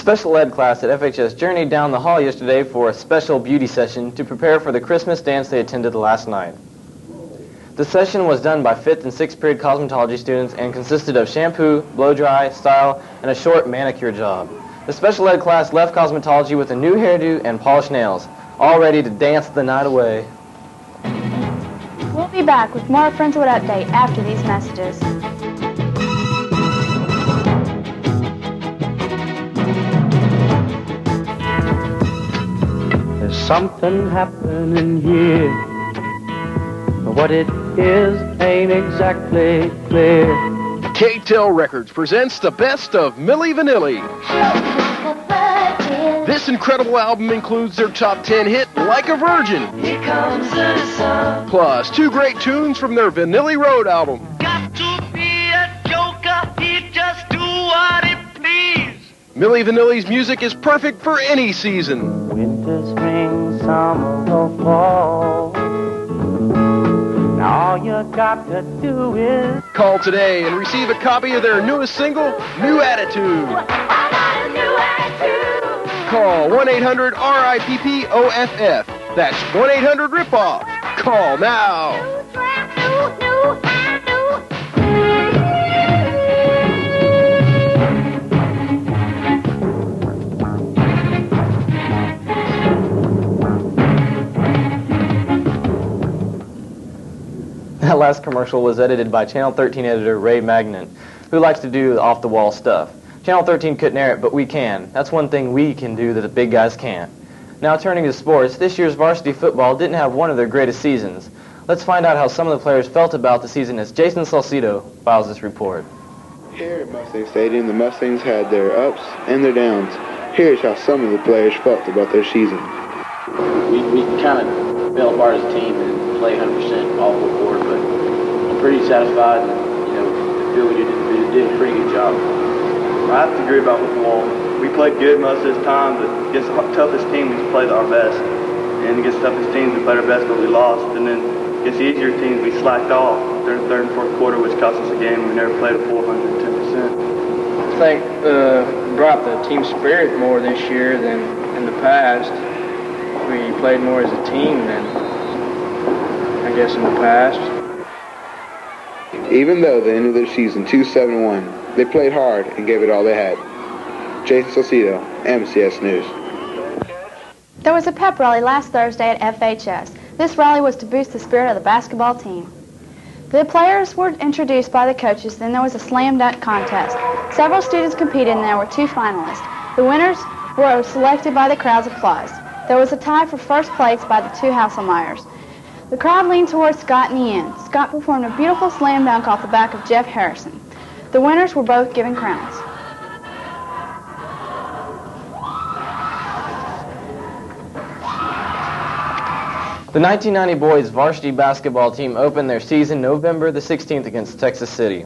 Special ed class at FHS journeyed down the hall yesterday for a special beauty session to prepare for the Christmas dance they attended last night. The session was done by 5th and 6th period cosmetology students and consisted of shampoo, blow dry, style, and a short manicure job. The special ed class left cosmetology with a new hairdo and polished nails, all ready to dance the night away. We'll be back with more Friendswood Update after these messages. There's something happening here, but what it is ain't exactly clear. K-Tel Records presents the best of Milli Vanilli. This incredible album includes their top 10 hit, Like a Virgin. Here comes the sun. Plus 2 great tunes from their Vanilli Road album. Got to be a joker, he just do what he please. Milli Vanilli's music is perfect for any season. Winter, spring, summer, or fall. Now all you got to do is Call today and receive a copy of their newest single, New Attitude. I got a new attitude. Call 1-800-RIPPOFF. That's 1-800-RIPOFF. Call now. That last commercial was edited by Channel 13 editor Ray Magnan, who likes to do off-the-wall stuff. Channel 13 couldn't air it, but we can. That's one thing we can do that the big guys can't. Now turning to sports, this year's varsity football didn't have one of their greatest seasons. Let's find out how some of the players felt about the season as Jason Salcido files this report. Here at Mustang Stadium, the Mustangs had their ups and their downs. Here's how some of the players felt about their season. We kind of fell apart as a team and played 100% all full court, but I'm pretty satisfied and, I feel we did a pretty good job. I have to agree about football. We played good most of the time, but against the toughest team, we played our best. And against the toughest teams, we played our best, but we lost. And then against the easier teams, we slacked off during the third and fourth quarter, which cost us a game. We never played a full 110%. I think brought the team spirit more this year than in the past. We played more as a team than, I guess, in the past. Even though they ended their season 2-7-1, they played hard and gave it all they had. Jason Salcido, MCS News. There was a pep rally last Thursday at FHS. This rally was to boost the spirit of the basketball team. The players were introduced by the coaches, then there was a slam dunk contest. Several students competed and there were 2 finalists. The winners were selected by the crowd's applause. There was a tie for first place by the 2 Hasselmeyers. The crowd leaned towards Scott in the end. Scott performed a beautiful slam dunk off the back of Jeff Harrison. The winners were both given crowns. The 1990 boys varsity basketball team opened their season November the 16th against Texas City.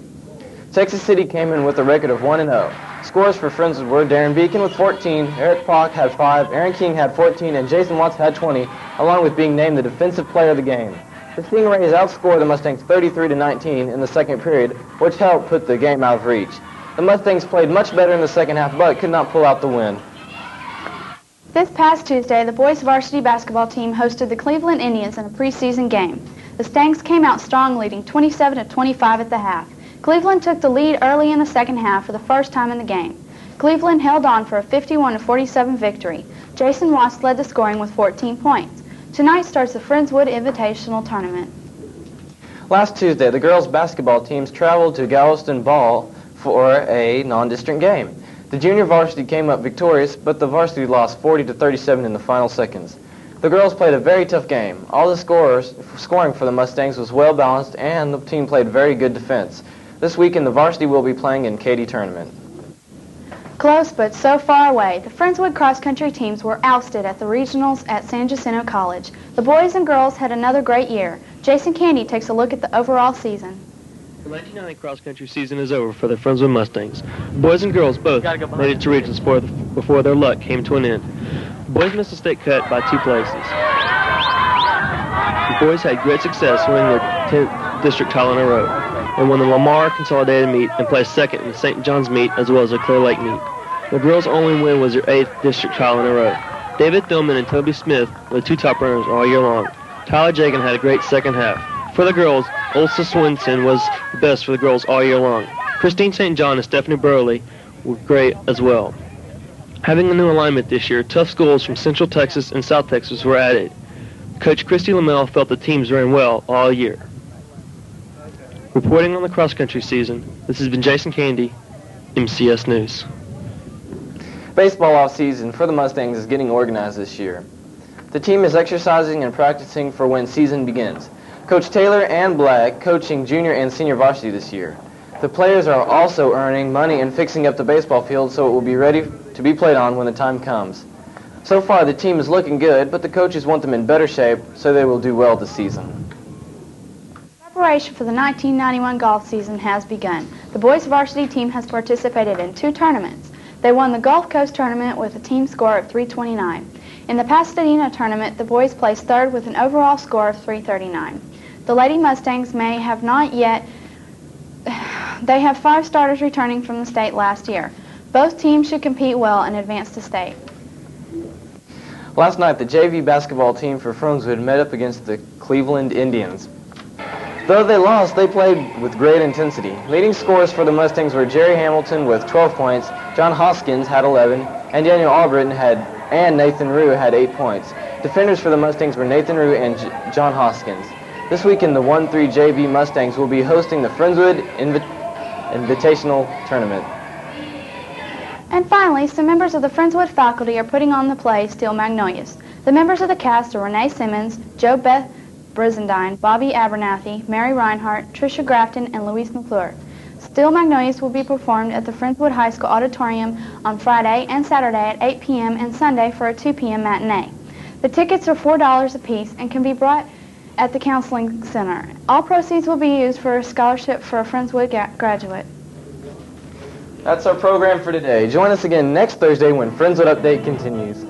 Texas City came in with a record of 1-0. Scores for Friendswood were Darren Beacon with 14, Eric Pock had 5, Aaron King had 14, and Jason Watts had 20, along with being named the defensive player of the game. The Stingrays outscored the Mustangs 33-19 in the second period, which helped put the game out of reach. The Mustangs played much better in the second half, but could not pull out the win. This past Tuesday, the boys varsity basketball team hosted the Cleveland Indians in a preseason game. The Stangs came out strong, leading 27-25 at the half. Cleveland took the lead early in the second half for the first time in the game. Cleveland held on for a 51-47 victory. Jason Watts led the scoring with 14 points. Tonight starts the Friendswood Invitational Tournament. Last Tuesday, the girls' basketball teams traveled to Galveston Ball for a non-district game. The junior varsity came up victorious, but the varsity lost 40-37 in the final seconds. The girls played a very tough game. All the scoring for the Mustangs was well balanced, and the team played very good defense. This weekend, the varsity will be playing in Katy Tournament. Close but so far away, the Friendswood cross-country teams were ousted at the regionals at San Jacinto College. The boys and girls had another great year. Jason Candy takes a look at the overall season. The 1990 cross-country season is over for the Friendswood Mustangs. Boys and girls both made it to regions before their luck came to an end. The boys missed a state cut by 2 places. The boys had great success winning their 10th district title in a row, and won the Lamar Consolidated Meet and placed second in the St. John's Meet as well as the Clear Lake Meet. The girls' only win was their 8th district title in a row. David Thillman and Toby Smith were the 2 top runners all year long. Tyler Jagan had a great second half. For the girls, Ulsa Swinson was the best for the girls all year long. Christine St. John and Stephanie Burley were great as well. Having a new alignment this year, tough schools from Central Texas and South Texas were added. Coach Christy Lamel felt the teams ran well all year. Reporting on the cross-country season, this has been Jason Candy, MCS News. Baseball off-season for the Mustangs is getting organized this year. The team is exercising and practicing for when season begins. Coach Taylor and Black coaching junior and senior varsity this year. The players are also earning money and fixing up the baseball field so it will be ready to be played on when the time comes. So far the team is looking good, but the coaches want them in better shape so they will do well this season. Preparation for the 1991 golf season has begun. The boys varsity team has participated in 2 tournaments. They won the Gulf Coast tournament with a team score of 329. In the Pasadena tournament, the boys placed 3rd with an overall score of 339. The Lady Mustangs may have not yet. They have 5 starters returning from the state last year. Both teams should compete well and advance to state. Last night, the JV basketball team for Friendswood met up against the Cleveland Indians. Though they lost, they played with great intensity. Leading scorers for the Mustangs were Jerry Hamilton with 12 points, John Hoskins had 11, and Daniel Albritton and Nathan Rue had 8 points. Defenders for the Mustangs were Nathan Rue and John Hoskins. This weekend, the 1-3 JV Mustangs will be hosting the Friendswood Invitational Tournament. And finally, some members of the Friendswood faculty are putting on the play Steel Magnolias. The members of the cast are Renee Simmons, Joe Beth Brizendine, Bobby Abernathy, Mary Reinhardt, Tricia Grafton, and Louise McClure. Steel Magnolias will be performed at the Friendswood High School Auditorium on Friday and Saturday at 8 p.m. and Sunday for a 2 p.m. matinee. The tickets are $4 apiece and can be bought at the Counseling Center. All proceeds will be used for a scholarship for a Friendswood graduate. That's our program for today. Join us again next Thursday when Friendswood Update continues.